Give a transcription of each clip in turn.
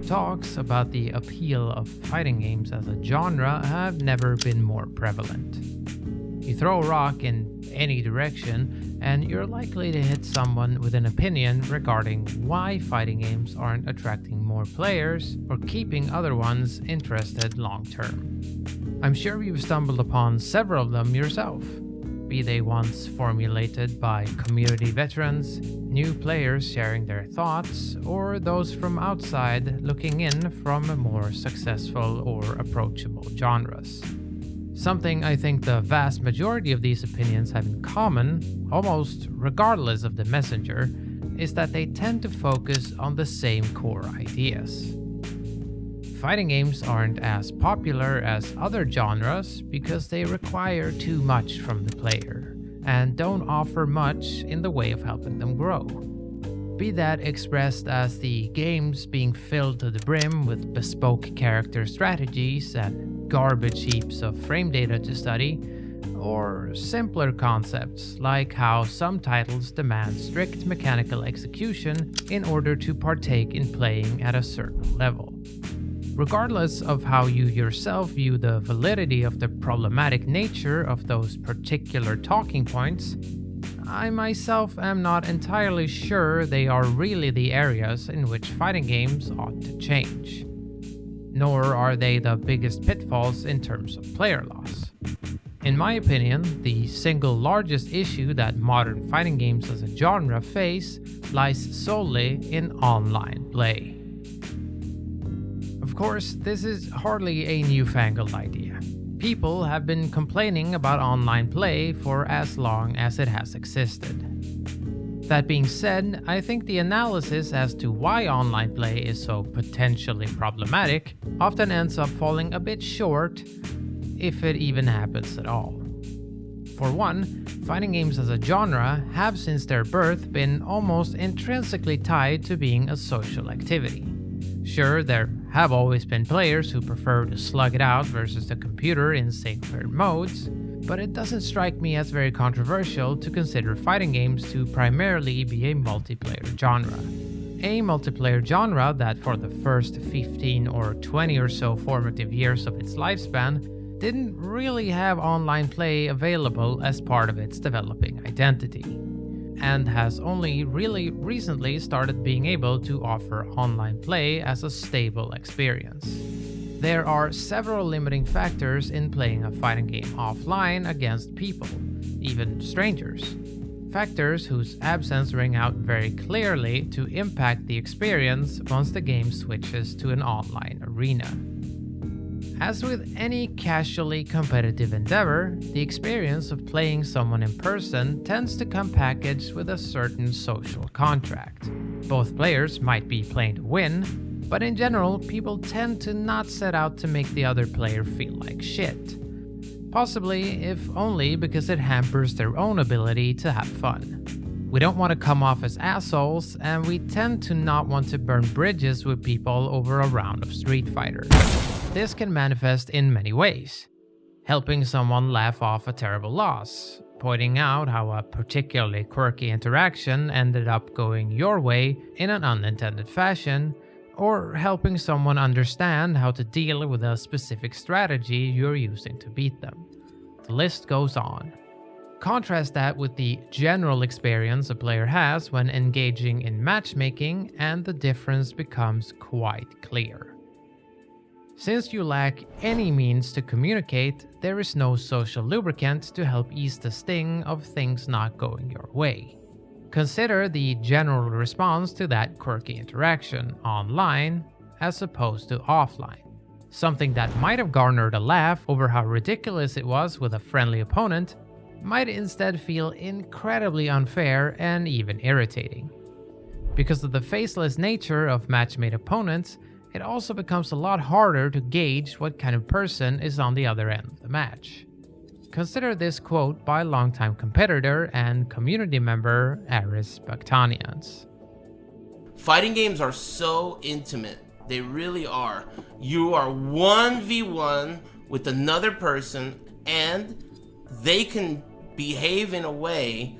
Talks about the appeal of fighting games as a genre have never been more prevalent. You throw a rock in any direction, and you're likely to hit someone with an opinion regarding why fighting games aren't attracting more players or keeping other ones interested long term. I'm sure you've stumbled upon several of them yourself, be they ones formulated by community veterans, new players sharing their thoughts, or those from outside looking in from more successful or approachable genres. Something I think the vast majority of these opinions have in common, almost regardless of the messenger, is that they tend to focus on the same core ideas. Fighting games aren't as popular as other genres because they require too much from the player and don't offer much in the way of helping them grow. Be that expressed as the games being filled to the brim with bespoke character strategies and garbage heaps of frame data to study, or simpler concepts like how some titles demand strict mechanical execution in order to partake in playing at a certain level. Regardless of how you yourself view the validity of the problematic nature of those particular talking points, I myself am not entirely sure they are really the areas in which fighting games ought to change. Nor are they the biggest pitfalls in terms of player loss. In my opinion, the single largest issue that modern fighting games as a genre face lies solely in online play. Of course, this is hardly a newfangled idea. People have been complaining about online play for as long as it has existed. That being said, I think the analysis as to why online play is so potentially problematic often ends up falling a bit short, if it even happens at all. For one, fighting games as a genre have since their birth been almost intrinsically tied to being a social activity. Sure, there have always been players who prefer to slug it out versus the computer in single-player modes, but it doesn't strike me as very controversial to consider fighting games to primarily be a multiplayer genre. A multiplayer genre that for the first 15 or 20 or so formative years of its lifespan didn't really have online play available as part of its developing identity, and has only really recently started being able to offer online play as a stable experience. There are several limiting factors in playing a fighting game offline against people, even strangers. Factors whose absence ring out very clearly to impact the experience once the game switches to an online arena. As with any casually competitive endeavor, the experience of playing someone in person tends to come packaged with a certain social contract. Both players might be playing to win, but in general, people tend to not set out to make the other player feel like shit. Possibly, if only because it hampers their own ability to have fun. We don't want to come off as assholes, and we tend to not want to burn bridges with people over a round of Street Fighter. This can manifest in many ways. Helping someone laugh off a terrible loss, pointing out how a particularly quirky interaction ended up going your way in an unintended fashion, or helping someone understand how to deal with a specific strategy you're using to beat them. The list goes on. Contrast that with the general experience a player has when engaging in matchmaking, and the difference becomes quite clear. Since you lack any means to communicate, there is no social lubricant to help ease the sting of things not going your way. Consider the general response to that quirky interaction online as opposed to offline. Something that might have garnered a laugh over how ridiculous it was with a friendly opponent might instead feel incredibly unfair and even irritating. Because of the faceless nature of match-made opponents, it also becomes a lot harder to gauge what kind of person is on the other end of the match. Consider this quote by longtime competitor and community member Aris Bakhtanians. Fighting games are so intimate. They really are. You are 1v1 with another person, and they can behave in a way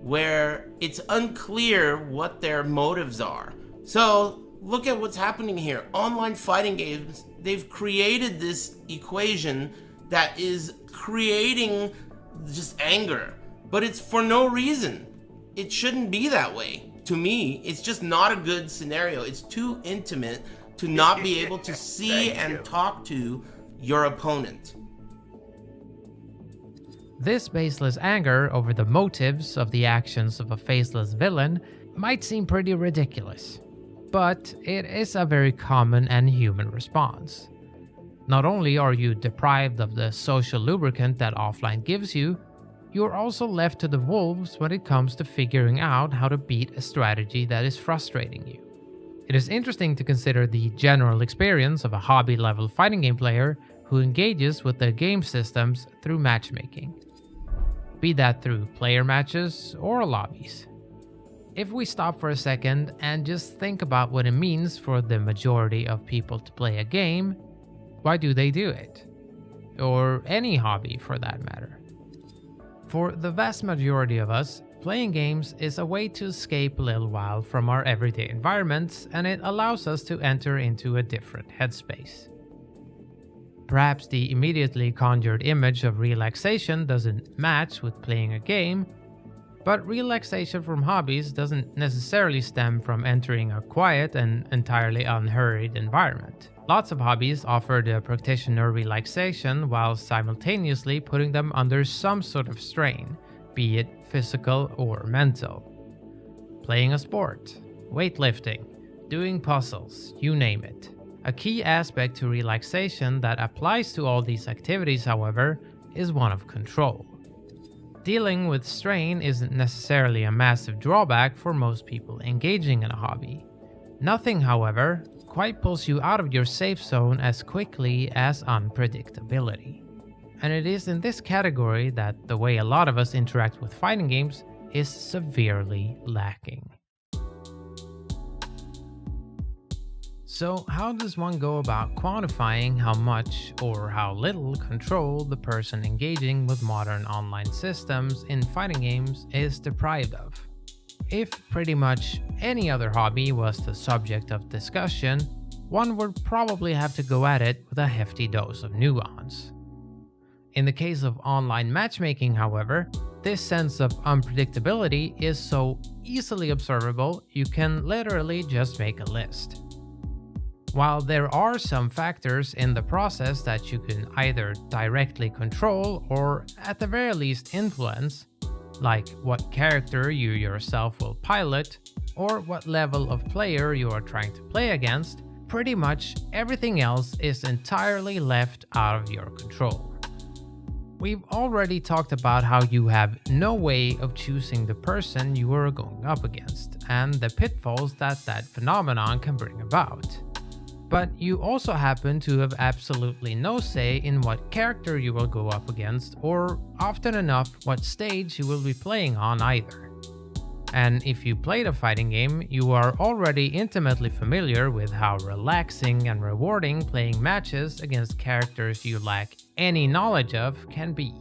where it's unclear what their motives are. So Look at what's happening here. Online fighting games, they've created this equation that is creating just anger, but it's for no reason. It shouldn't be that way. To me, it's just not a good scenario. It's too intimate to not be able to see and talk to your opponent. This baseless anger over the motives of the actions of a faceless villain might seem pretty ridiculous, but it is a very common and human response. Not only are you deprived of the social lubricant that offline gives you, you're also left to the wolves when it comes to figuring out how to beat a strategy that is frustrating you. It is interesting to consider the general experience of a hobby-level fighting game player who engages with the game systems through matchmaking, be that through player matches or lobbies. If we stop for a second and just think about what it means for the majority of people to play a game, why do they do it? Or any hobby for that matter. For the vast majority of us, playing games is a way to escape a little while from our everyday environments, and it allows us to enter into a different headspace. Perhaps the immediately conjured image of relaxation doesn't match with playing a game, but relaxation from hobbies doesn't necessarily stem from entering a quiet and entirely unhurried environment. Lots of hobbies offer the practitioner relaxation while simultaneously putting them under some sort of strain, be it physical or mental. Playing a sport, weightlifting, doing puzzles, you name it. A key aspect to relaxation that applies to all these activities, however, is one of control. Dealing with strain isn't necessarily a massive drawback for most people engaging in a hobby. Nothing, however, quite pulls you out of your safe zone as quickly as unpredictability. And it is in this category that the way a lot of us interact with fighting games is severely lacking. So how does one go about quantifying how much or how little control the person engaging with modern online systems in fighting games is deprived of? If pretty much any other hobby was the subject of discussion, one would probably have to go at it with a hefty dose of nuance. In the case of online matchmaking, however, this sense of unpredictability is so easily observable you can literally just make a list. While there are some factors in the process that you can either directly control or at the very least influence, like what character you yourself will pilot or what level of player you are trying to play against, pretty much everything else is entirely left out of your control. We've already talked about how you have no way of choosing the person you are going up against and the pitfalls that that phenomenon can bring about. But you also happen to have absolutely no say in what character you will go up against, or often enough what stage you will be playing on either. And if you played a fighting game, you are already intimately familiar with how relaxing and rewarding playing matches against characters you lack any knowledge of can be.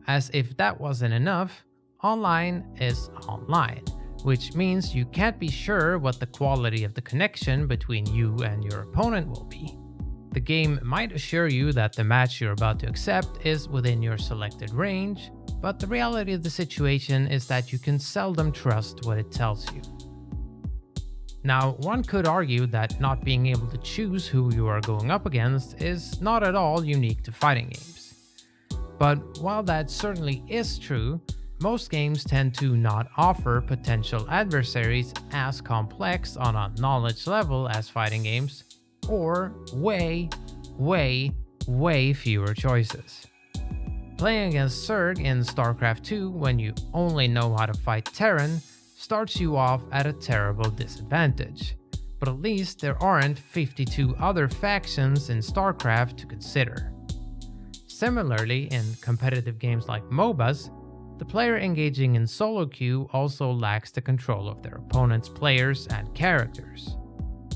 As if that wasn't enough, online is online, which means you can't be sure what the quality of the connection between you and your opponent will be. The game might assure you that the match you're about to accept is within your selected range, but the reality of the situation is that you can seldom trust what it tells you. Now, one could argue that not being able to choose who you are going up against is not at all unique to fighting games. But while that certainly is true, most games tend to not offer potential adversaries as complex on a knowledge level as fighting games, or way fewer choices. Playing against Zerg in StarCraft 2 when you only know how to fight Terran starts you off at a terrible disadvantage, but at least there aren't 52 other factions in StarCraft to consider. Similarly, in competitive games like MOBAs, the player engaging in solo queue also lacks the control of their opponent's players and characters.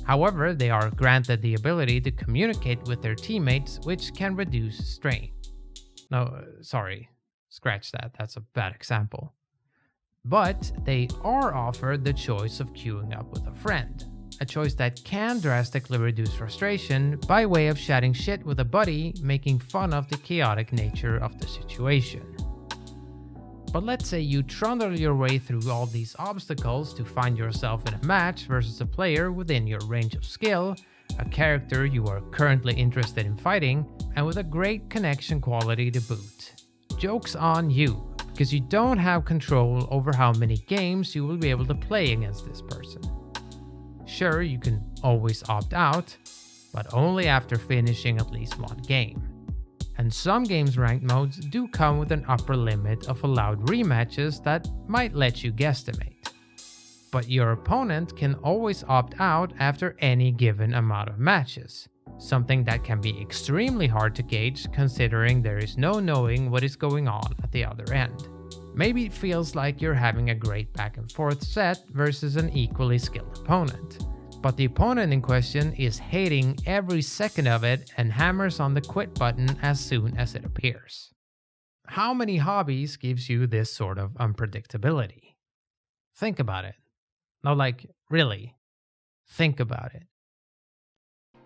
However, they are granted the ability to communicate with their teammates, which can reduce strain. No, sorry, scratch that, that's a bad example. But they are offered the choice of queuing up with a friend, a choice that can drastically reduce frustration by way of chatting shit with a buddy, making fun of the chaotic nature of the situation. But let's say you trundle your way through all these obstacles to find yourself in a match versus a player within your range of skill, a character you are currently interested in fighting, and with a great connection quality to boot. Joke's on you, because you don't have control over how many games you will be able to play against this person. Sure, you can always opt out, but only after finishing at least one game. And some games' ranked modes do come with an upper limit of allowed rematches that might let you guesstimate. But your opponent can always opt out after any given amount of matches, something that can be extremely hard to gauge considering there is no knowing what is going on at the other end. Maybe it feels like you're having a great back and forth set versus an equally skilled opponent, but the opponent in question is hating every second of it and hammers on the quit button as soon as it appears. How many hobbies gives you this sort of unpredictability? Think about it. No, like, really. Think about it.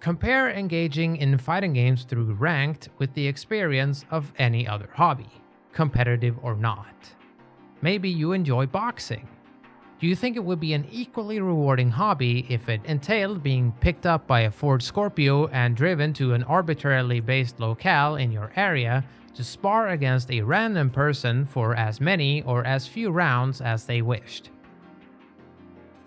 Compare engaging in fighting games through ranked with the experience of any other hobby, competitive or not. Maybe you enjoy boxing. Do you think it would be an equally rewarding hobby if it entailed being picked up by a Ford Scorpio and driven to an arbitrarily based locale in your area to spar against a random person for as many or as few rounds as they wished?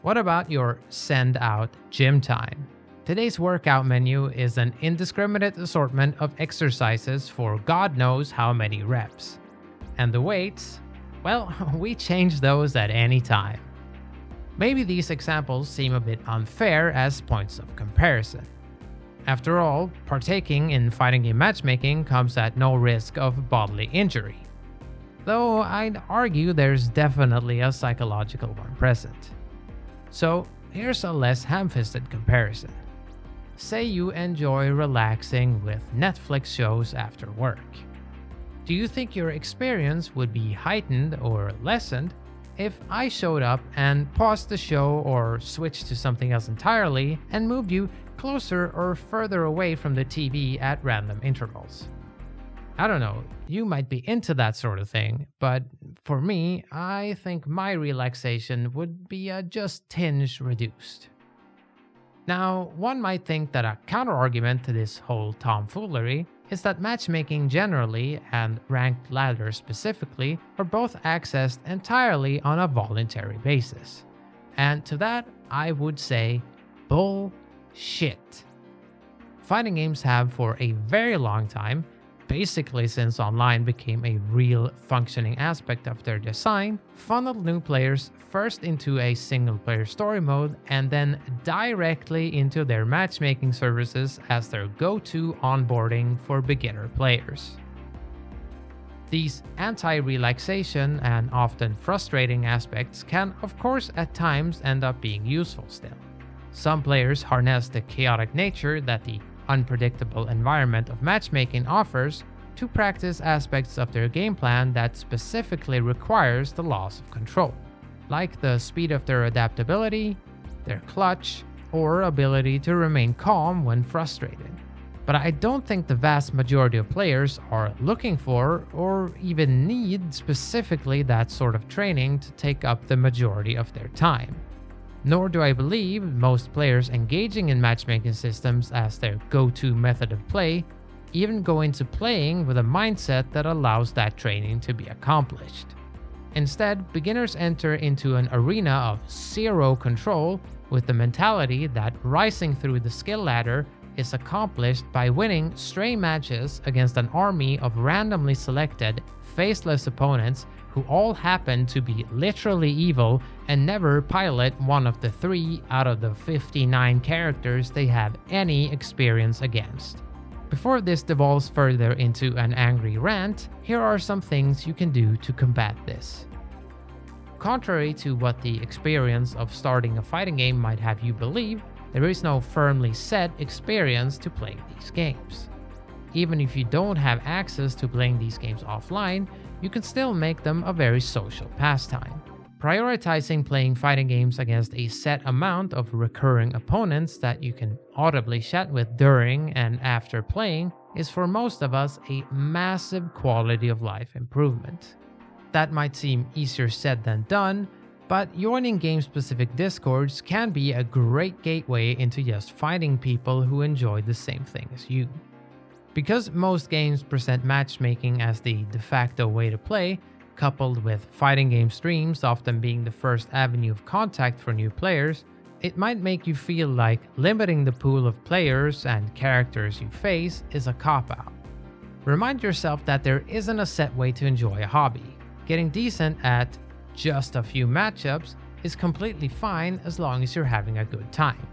What about your send out gym time? Today's workout menu is an indiscriminate assortment of exercises for God knows how many reps. And the weights? Well, we change those at any time. Maybe these examples seem a bit unfair as points of comparison. After all, partaking in fighting game matchmaking comes at no risk of bodily injury. Though I'd argue there's definitely a psychological one present. So here's a less ham-fisted comparison. Say you enjoy relaxing with Netflix shows after work. Do you think your experience would be heightened or lessened if I showed up and paused the show or switched to something else entirely and moved you closer or further away from the TV at random intervals? I don't know, you might be into that sort of thing, but for me, I think my relaxation would be a just tinge reduced. Now, one might think that a counterargument to this whole tomfoolery is that matchmaking generally, and ranked ladders specifically, are both accessed entirely on a voluntary basis. And to that, I would say, bullshit. Fighting games have for a very long time, basically since online became a real functioning aspect of their design, funneled new players first into a single-player story mode and then directly into their matchmaking services as their go-to onboarding for beginner players. These anti-relaxation and often frustrating aspects can, of course, at times end up being useful still. Some players harness the chaotic nature that the unpredictable environment of matchmaking offers to practice aspects of their game plan that specifically requires the loss of control, like the speed of their adaptability, their clutch, or ability to remain calm when frustrated. But I don't think the vast majority of players are looking for or even need specifically that sort of training to take up the majority of their time. Nor do I believe most players engaging in matchmaking systems as their go-to method of play even go into playing with a mindset that allows that training to be accomplished. Instead, beginners enter into an arena of zero control with the mentality that rising through the skill ladder is accomplished by winning stray matches against an army of randomly selected, faceless opponents who all happen to be literally evil and never pilot one of the 3 out of the 59 characters they have any experience against. Before this devolves further into an angry rant, here are some things you can do to combat this. Contrary to what the experience of starting a fighting game might have you believe, there is no firmly set experience to play these games. Even if you don't have access to playing these games offline, you can still make them a very social pastime. Prioritizing playing fighting games against a set amount of recurring opponents that you can audibly chat with during and after playing is for most of us a massive quality of life improvement. That might seem easier said than done, but joining game-specific discords can be a great gateway into just finding people who enjoy the same thing as you. Because most games present matchmaking as the de facto way to play, coupled with fighting game streams often being the first avenue of contact for new players, it might make you feel like limiting the pool of players and characters you face is a cop-out. Remind yourself that there isn't a set way to enjoy a hobby. Getting decent at just a few matchups is completely fine as long as you're having a good time.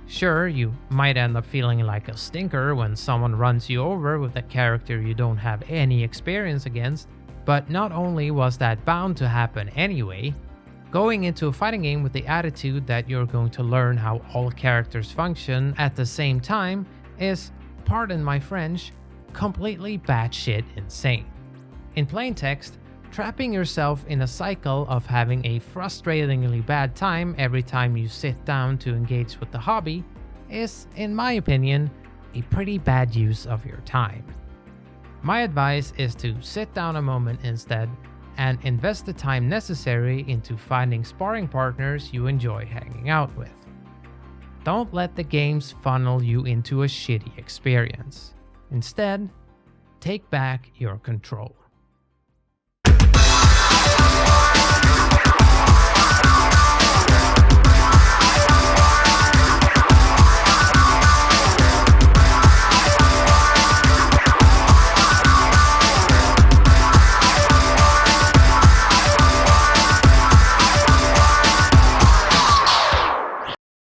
Sure, you might end up feeling like a stinker when someone runs you over with a character you don't have any experience against, but not only was that bound to happen anyway, going into a fighting game with the attitude that you're going to learn how all characters function at the same time is, pardon my French, completely batshit insane. In plain text, trapping yourself in a cycle of having a frustratingly bad time every time you sit down to engage with the hobby is, in my opinion, a pretty bad use of your time. My advice is to sit down a moment instead and invest the time necessary into finding sparring partners you enjoy hanging out with. Don't let the games funnel you into a shitty experience. Instead, take back your control.